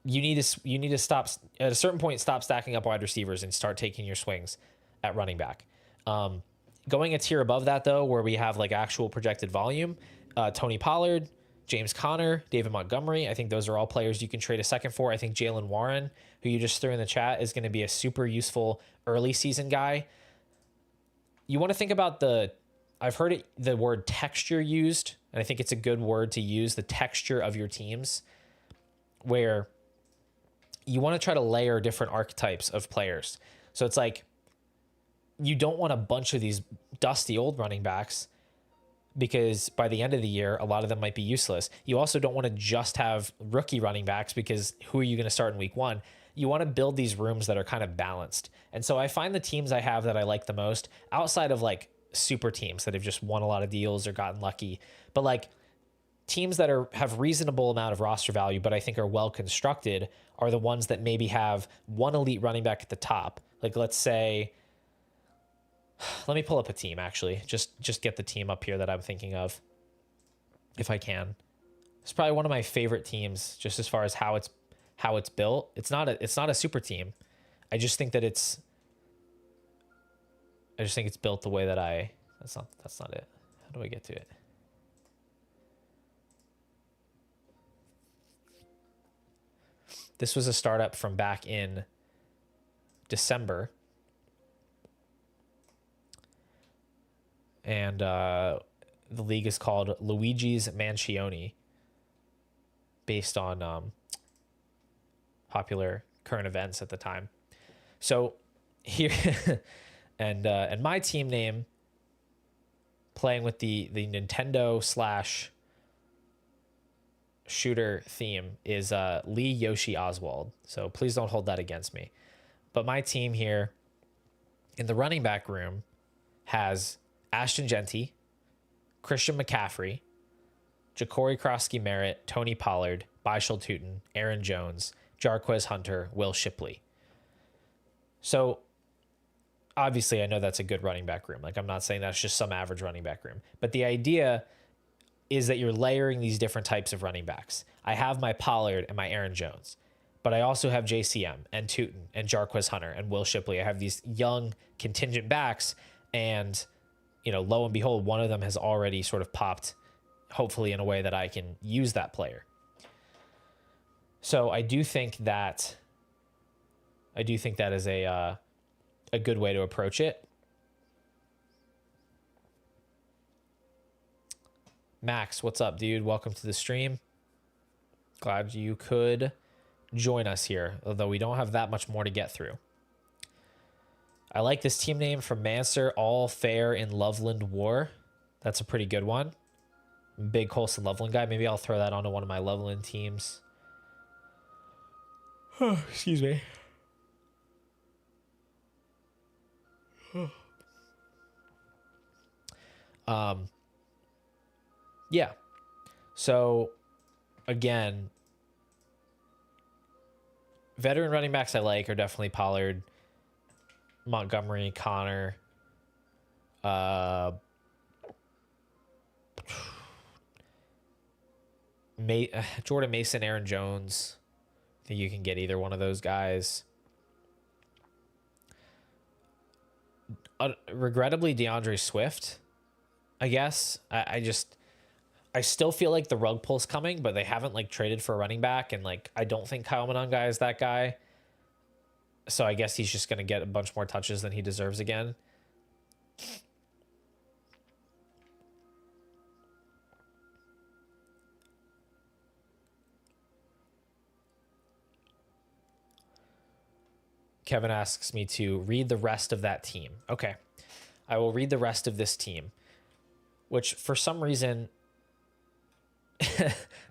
you need to stop at a certain point, stop stacking up wide receivers and start taking your swings at running back. Going a tier above that, though, where we have like actual projected volume, Tony Pollard, James Conner, David Montgomery, I think those are all players you can trade a second for. I think Jalen Warren, who you just threw in the chat, is going to be a super useful early season guy. You want to think about I've heard the word texture used, and I think it's a good word to use, the texture of your teams, where you want to try to layer different archetypes of players. So it's like, you don't want a bunch of these dusty old running backs, because by the end of the year, a lot of them might be useless. You also don't want to just have rookie running backs, because who are you going to start in week 1? You want to build these rooms that are kind of balanced. And so I find the teams I have that I like the most, outside of like super teams that have just won a lot of deals or gotten lucky, but like teams that have reasonable amount of roster value, but I think are well constructed, are the ones that maybe have one elite running back at the top. Like, let's say, let me pull up a team, actually. Just get the team up here that I'm thinking of, if I can. It's probably one of my favorite teams, just as far as how it's built. It's not a super team. I just think it's built the way that that's not it. How do I get to it? This was a startup from back in December. And the league is called Luigi's Mansioni, based on popular current events at the time. So here, and my team name, playing with the Nintendo / shooter theme, is Lee Yoshi Oswald. So please don't hold that against me. But my team here in the running back room has Ashton Genty, Christian McCaffrey, Ja'Cory Krosky-Merritt, Tony Pollard, Byshel Tootin, Aaron Jones, Jarquez Hunter, Will Shipley. So obviously I know that's a good running back room. Like, I'm not saying that's just some average running back room, but the idea is that you're layering these different types of running backs. I have my Pollard and my Aaron Jones, but I also have JCM and Tootin and Jarquez Hunter and Will Shipley. I have these young contingent backs, and lo and behold, one of them has already sort of popped, hopefully in a way that I can use that player. So I do think that is a good way to approach it. Max, what's up, dude? Welcome to the stream. Glad you could join us here, although we don't have that much more to get through. I like this team name from Manser, All Fair in Loveland War. That's a pretty good one. Big Colson Loveland guy. Maybe I'll throw that onto one of my Loveland teams. Oh, excuse me. Yeah. So again, veteran running backs I like are definitely Pollard, Montgomery, Connor. Jordan Mason, Aaron Jones. I think you can get either one of those guys. Regrettably, DeAndre Swift, I guess. I still feel like the rug pull's coming, but they haven't like traded for a running back, and like I don't think Kyle Monangai is that guy. So I guess he's just gonna get a bunch more touches than he deserves again. Kevin asks me to read the rest of that team. Okay. I will read the rest of this team, which for some reason,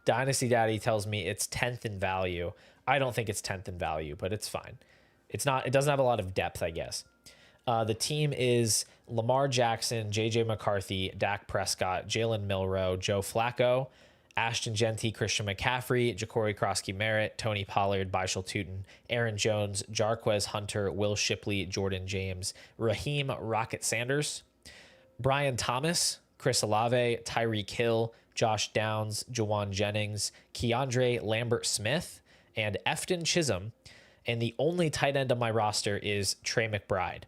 Dynasty Daddy tells me it's 10th in value. I don't think it's 10th in value, but it's fine. It doesn't have a lot of depth, I guess. The team is Lamar Jackson, JJ McCarthy, Dak Prescott, Jalen Milroe, Joe Flacco, Ashton Genty, Christian McCaffrey, Ja'Cory Krosky-Merritt, Tony Pollard, Bishal Tootin, Aaron Jones, Jarquez Hunter, Will Shipley, Jordan James, Raheem Rocket Sanders, Brian Thomas, Chris Olave, Tyreek Hill, Josh Downs, Jawan Jennings, Keandre Lambert-Smith, and Efton Chisholm. And the only tight end on my roster is Trey McBride.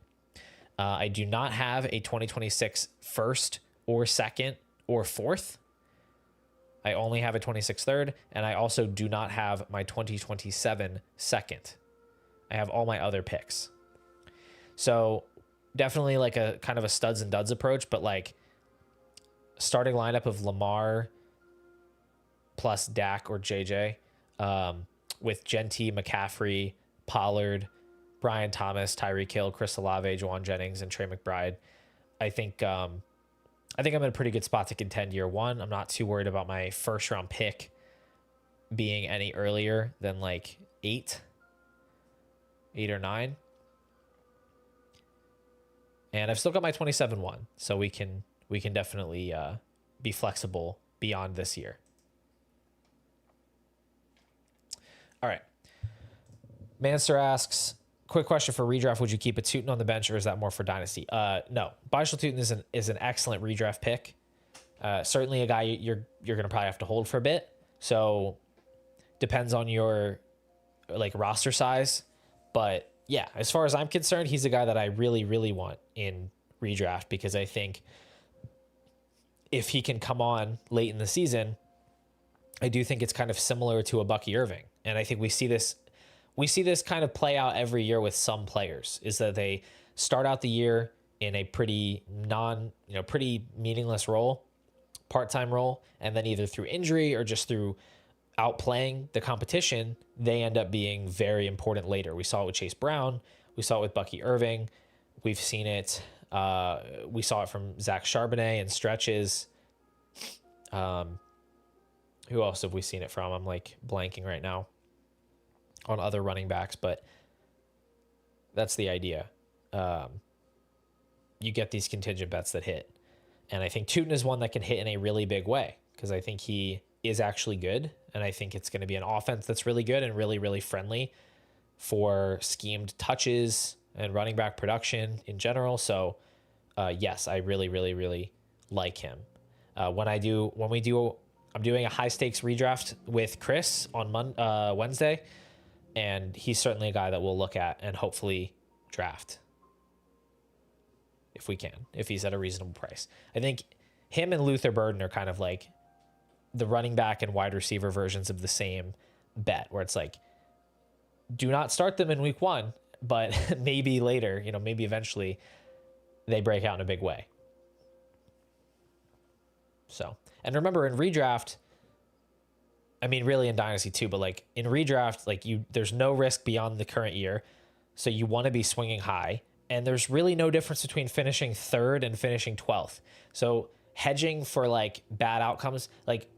I do not have a 2026 first or second or fourth. I only have a 26 third, and I also do not have my 2027 second. I have all my other picks. So definitely like a kind of a studs and duds approach, but like starting lineup of Lamar plus Dak or JJ with Genty, McCaffrey, Pollard, Brian Thomas, Tyreek Hill, Chris Olave, Jawan Jennings, and Trey McBride. I think I'm in a pretty good spot to contend year one. I'm not too worried about my first round pick being any earlier than like 8 or 9. And I've still got my 27-1, so we can definitely be flexible beyond this year. All right. Manster asks, quick question for redraft. Would you keep a Tootin on the bench, or is that more for Dynasty? No. Bishal Tootin is an excellent redraft pick. Certainly a guy you're going to probably have to hold for a bit. So depends on your like roster size. But yeah, as far as I'm concerned, he's a guy that I really, really want in redraft, because I think if he can come on late in the season, I do think it's kind of similar to a Bucky Irving. And I think we see this kind of play out every year with some players, is that they start out the year in a pretty pretty meaningless role, part-time role, and then either through injury or just through outplaying the competition, they end up being very important later. We saw it with Chase Brown. We saw it with Bucky Irving. We've seen it. We saw it from Zach Charbonnet and stretches. Who else have we seen it from? I'm like blanking right now on other running backs, but that's the idea. You get these contingent bets that hit. And I think Tootin is one that can hit in a really big way, because I think he is actually good. And I think it's going to be an offense that's really good and really, really friendly for schemed touches and running back production in general. So yes, I really, really, really like him. I'm doing a high stakes redraft with Chris on Wednesday, and he's certainly a guy that we'll look at and hopefully draft if we can, if he's at a reasonable price. I think him and Luther Burden are kind of like the running back and wide receiver versions of the same bet, where it's like, do not start them in week 1, but maybe later, maybe eventually they break out in a big way. So, and remember in redraft, I mean, really in Dynasty too, but like in redraft, like there's no risk beyond the current year. So you want to be swinging high, and there's really no difference between finishing 3rd and finishing 12th. So hedging for like bad outcomes, like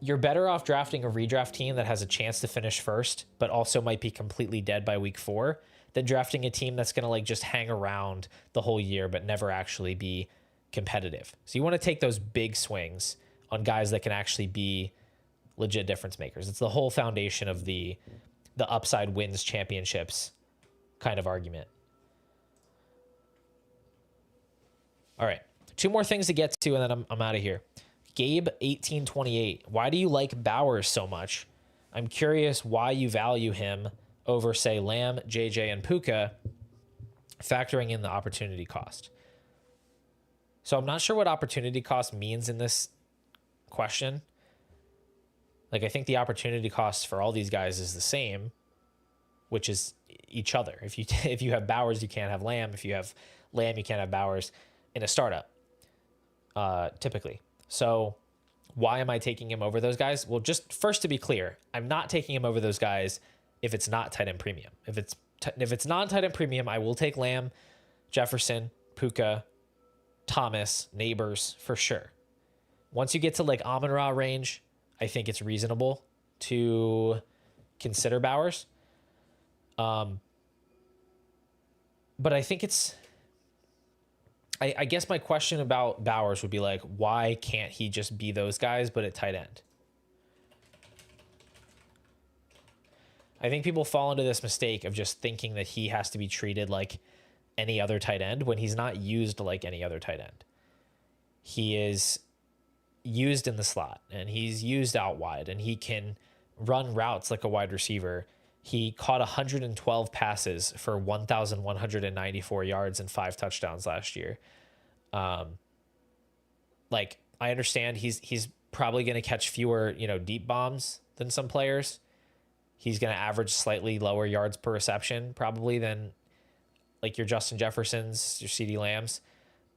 you're better off drafting a redraft team that has a chance to finish 1st, but also might be completely dead by week 4, than drafting a team that's going to like just hang around the whole year, but never actually be competitive. So you want to take those big swings on guys that can actually be legit difference makers. It's the whole foundation of the upside wins championships kind of argument. All right, 2 more things to get to, and then I'm out of here. Gabe 1828. Why do you like Bowers so much? I'm curious why you value him over, say, Lamb, JJ, and Puka, factoring in the opportunity cost. So I'm not sure what opportunity cost means in this question. Like, I think the opportunity cost for all these guys is the same, which is each other. If you have Bowers, you can't have Lamb. If you have Lamb, you can't have Bowers in a startup, typically. So why am I taking him over those guys? Well, just first to be clear, I'm not taking him over those guys if it's not tight end premium. If it's not tight end premium, I will take Lamb, Jefferson, Puka, Thomas, Neighbors for sure. Once you get to like Amon-Ra range, I think it's reasonable to consider Bowers. But I think I guess my question about Bowers would be like, why can't he just be those guys, but at tight end? I think people fall into this mistake of just thinking that he has to be treated like any other tight end when he's not used like any other tight end. He is used in the slot and he's used out wide and he can run routes like a wide receiver. He caught 112 passes for 1,194 yards and 5 touchdowns last year. Like, I understand he's probably going to catch fewer, deep bombs than some players. He's going to average slightly lower yards per reception probably than like your Justin Jeffersons, your CeeDee Lambs.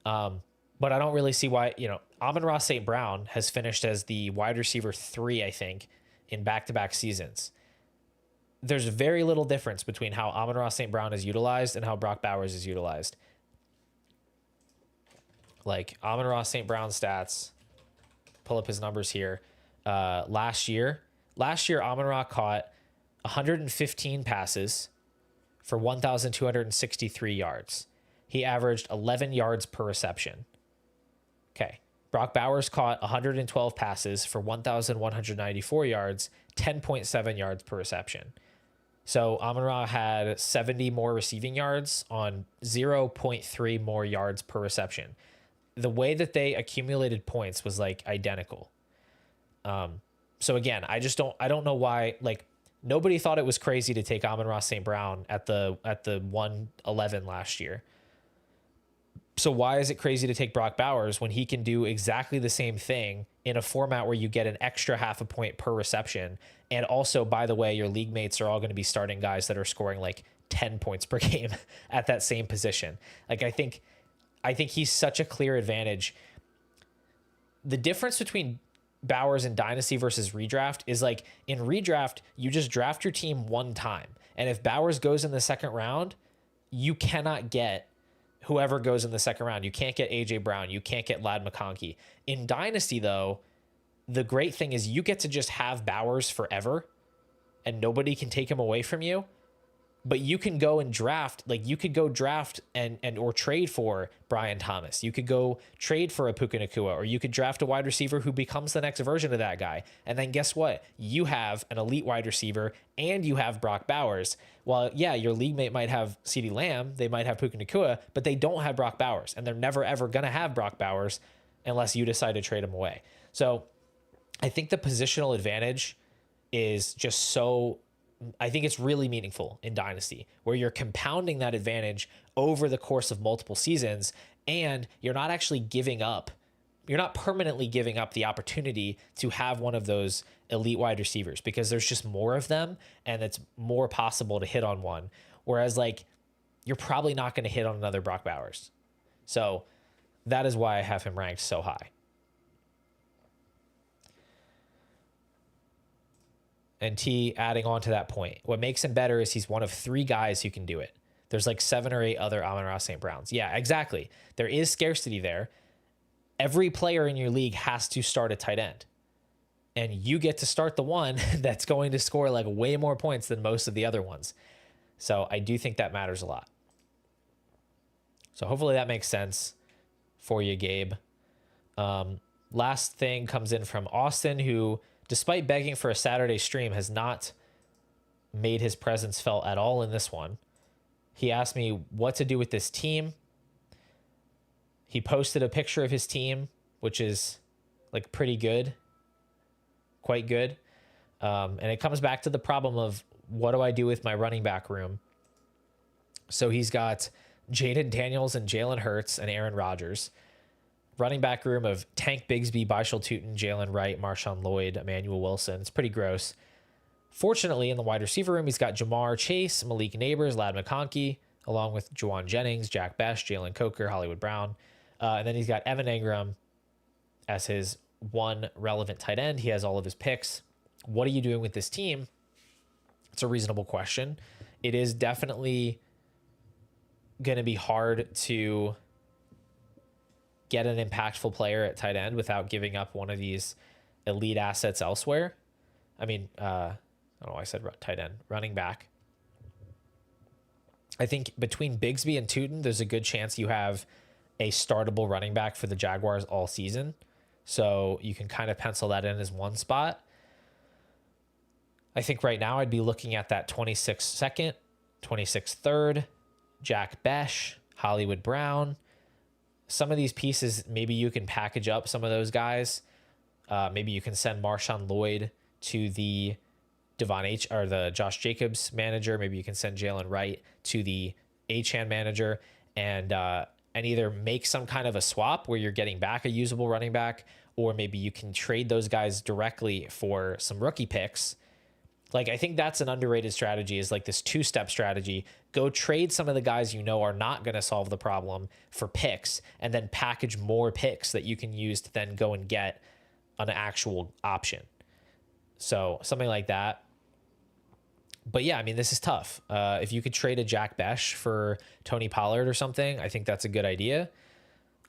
But I don't really see why, Amon-Ra St. Brown has finished as the wide receiver 3, I think, in back-to-back seasons. There's very little difference between how Amon-Ra St. Brown is utilized and how Brock Bowers is utilized. Like, Amon-Ra St. Brown stats, pull up his numbers here. Last year, Amon-Ra caught 115 passes for 1,263 yards. He averaged 11 yards per reception. Okay. Brock Bowers caught 112 passes for 1,194 yards, 10.7 yards per reception. So Amon-Ra had 70 more receiving yards on 0.3 more yards per reception. The way that they accumulated points was like identical. So again, I don't know why, like, nobody thought it was crazy to take Amon-Ra St. Brown at the 111 last year. So why is it crazy to take Brock Bowers when he can do exactly the same thing in a format where you get an extra half a point per reception? And also, by the way, your league mates are all going to be starting guys that are scoring like 10 points per game at that same position. Like, I think he's such a clear advantage. The difference between Bowers in Dynasty versus redraft is like, in redraft, you just draft your team one time. And if Bowers goes in the second round, you cannot get whoever goes in the second round. You can't get AJ Brown. You can't get Ladd McConkey. In Dynasty, though, the great thing is you get to just have Bowers forever and nobody can take him away from you. But you can go and draft, like you could go draft and or trade for Brian Thomas. You could go trade for a Puka Nacua, or you could draft a wide receiver who becomes the next version of that guy. And then guess what? You have an elite wide receiver and you have Brock Bowers. Well, yeah, your league mate might have CeeDee Lamb, they might have Puka Nacua, but they don't have Brock Bowers. And they're never, ever going to have Brock Bowers unless you decide to trade him away. So I think the positional advantage is just so... I think it's really meaningful in Dynasty where you're compounding that advantage over the course of multiple seasons and you're not actually giving up. You're not permanently giving up the opportunity to have one of those elite wide receivers because there's just more of them and it's more possible to hit on one. Whereas like you're probably not going to hit on another Brock Bowers. So that is why I have him ranked so high. And T, adding on to that point, what makes him better is he's one of 3 guys who can do it. There's like 7 or 8 other Amon-Ra St. Browns. Yeah, exactly. There is scarcity there. Every player in your league has to start a tight end. And you get to start the one that's going to score like way more points than most of the other ones. So I do think that matters a lot. So hopefully that makes sense for you, Gabe. Last thing comes in from Austin, who, despite begging for a Saturday stream, has not made his presence felt at all in this one. He asked me what to do with this team. He posted a picture of his team, which is like pretty good, quite good. And it comes back to the problem of what do I do with my running back room? So he's got Jaden Daniels and Jalen Hurts and Aaron Rodgers. Running back room of Tank Bigsby, Byshel Tootin, Jalen Wright, Marshawn Lloyd, Emmanuel Wilson. It's pretty gross. Fortunately, in the wide receiver room, he's got Jamar Chase, Malik Neighbors, Ladd McConkey, along with Juwan Jennings, Jack Best, Jalen Coker, Hollywood Brown. And then he's got Evan Engram as his one relevant tight end. He has all of his picks. What are you doing with this team? It's a reasonable question. It is definitely going to be hard to get an impactful player at tight end without giving up one of these elite assets elsewhere. I mean, I don't know why I said tight end, running back. I think between Bigsby and Tootin, there's a good chance you have a startable running back for the Jaguars all season. So you can kind of pencil that in as one spot. I think right now I'd be looking at that 26th second, 26th third, Jack Besh, Hollywood Brown. Some of these pieces, maybe you can package up some of those guys. Maybe you can send Marshawn Lloyd to the the Josh Jacobs manager. Maybe you can send Jalen Wright to the Achane manager and either make some kind of a swap where you're getting back a usable running back, or maybe you can trade those guys directly for some rookie picks. Like, I think that's an underrated strategy, is like this two-step strategy. Go trade some of the guys you know are not going to solve the problem for picks, and then package more picks that you can use to then go and get an actual option. So something like that. But yeah, I mean, this is tough. If you could trade a Jack Besh for Tony Pollard or something, I think that's a good idea.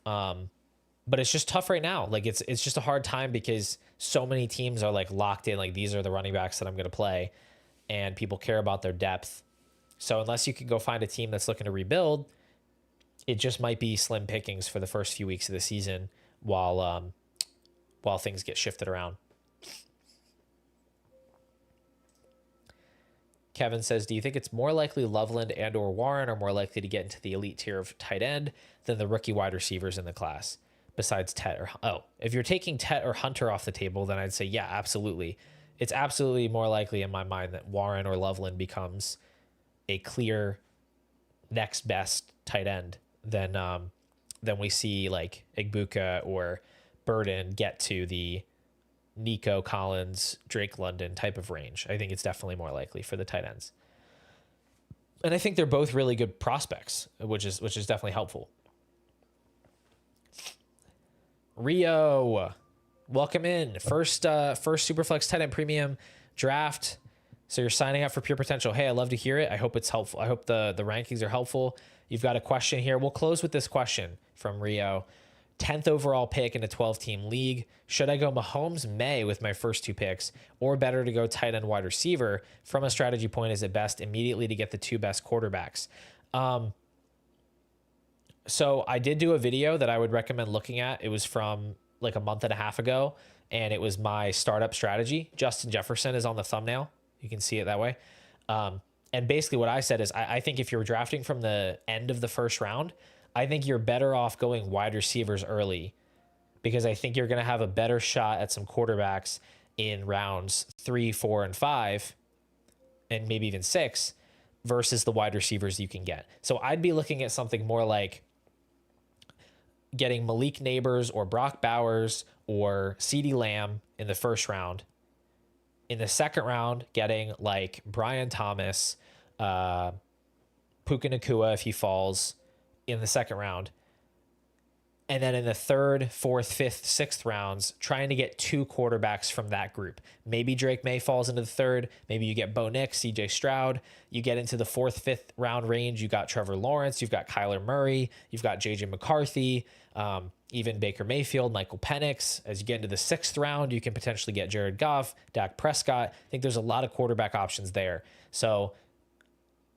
But it's just tough right now. Like, it's just a hard time because so many teams are like locked in. Like, these are the running backs that I'm going to play, and people care about their depth. So unless you can go find a team that's looking to rebuild, it just might be slim pickings for the first few weeks of the season while things get shifted around. Kevin says, do you think it's more likely Loveland and or Warren are more likely to get into the elite tier of tight end than the rookie wide receivers in the class besides Tet if you're taking Tet or Hunter off the table, then I'd say, yeah, absolutely. It's absolutely more likely in my mind that Warren or Loveland becomes a clear next best tight end than we see like Igbuka or Burden get to the Nico Collins, Drake London type of range. I think it's definitely more likely for the tight ends. And I think they're both really good prospects, which is definitely helpful. Rio, welcome in. First Superflex tight end premium draft. So you're signing up for Pure Potential. Hey, I love to hear it. I hope it's helpful. I hope the rankings are helpful. You've got a question here. We'll close with this question from Rio. 10th overall pick in a 12-team league. Should I go Mahomes May with my first two picks, or better to go tight end wide receiver? From a strategy point, is it best immediately to get the two best quarterbacks? So I did do a video that I would recommend looking at. It was from like a month and a half ago, and it was my startup strategy. Justin Jefferson is on the thumbnail. You can see it that way. And basically what I said is I think if you're drafting from the end of the first round, I think you're better off going wide receivers early, because I think you're going to have a better shot at some quarterbacks in rounds 3, 4, and 5, and maybe even 6 versus the wide receivers you can get. So I'd be looking at something more like getting Malik Neighbors or Brock Bowers or CeeDee Lamb in the first round. In the second round, getting like Brian Thomas, Puka Nacua if he falls in the second round. And then in the third, fourth, fifth, sixth rounds, trying to get two quarterbacks from that group. Maybe Drake May falls into the third. Maybe you get Bo Nix, CJ Stroud. You get into the fourth, fifth round range. You got Trevor Lawrence. You've got Kyler Murray. You've got JJ McCarthy, even Baker Mayfield, Michael Penix. As you get into the sixth round, you can potentially get Jared Goff, Dak Prescott. I think there's a lot of quarterback options there. So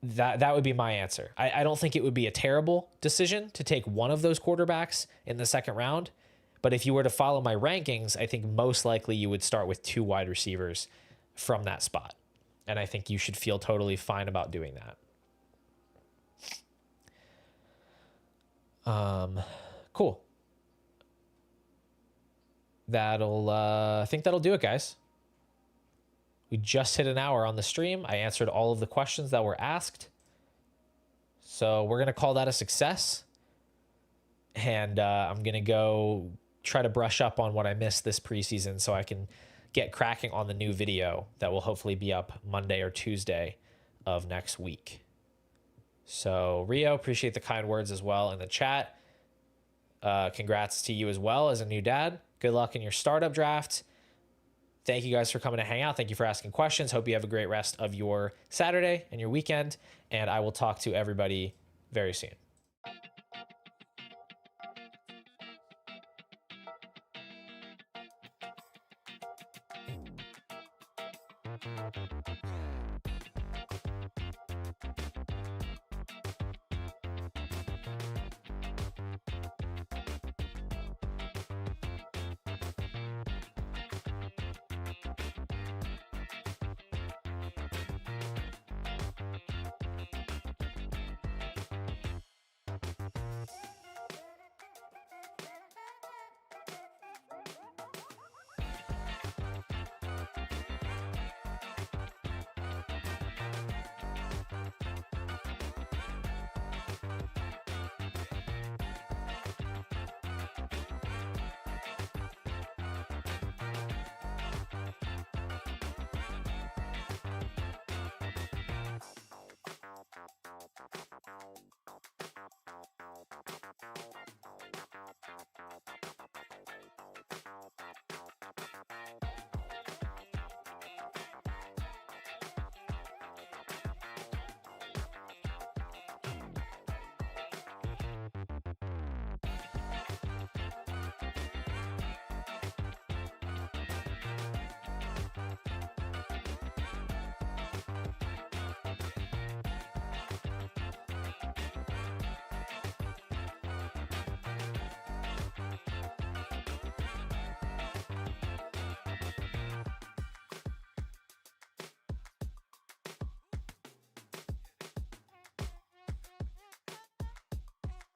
that would be my answer. I don't think it would be a terrible decision to take one of those quarterbacks in the second round. But if you were to follow my rankings, I think most likely you would start with two wide receivers from that spot. And I think you should feel totally fine about doing that. Cool. I think that'll do it, guys. We just hit an hour on the stream. I answered all of the questions that were asked. So we're going to call that a success. And I'm going to go try to brush up on what I missed this preseason so I can get cracking on the new video that will hopefully be up Monday or Tuesday of next week. So Rio, appreciate the kind words as well in the chat. Congrats to you as well as a new dad. Good luck in your startup draft. Thank you guys for coming to hang out. Thank you for asking questions. Hope you have a great rest of your Saturday and your weekend. And I will talk to everybody very soon.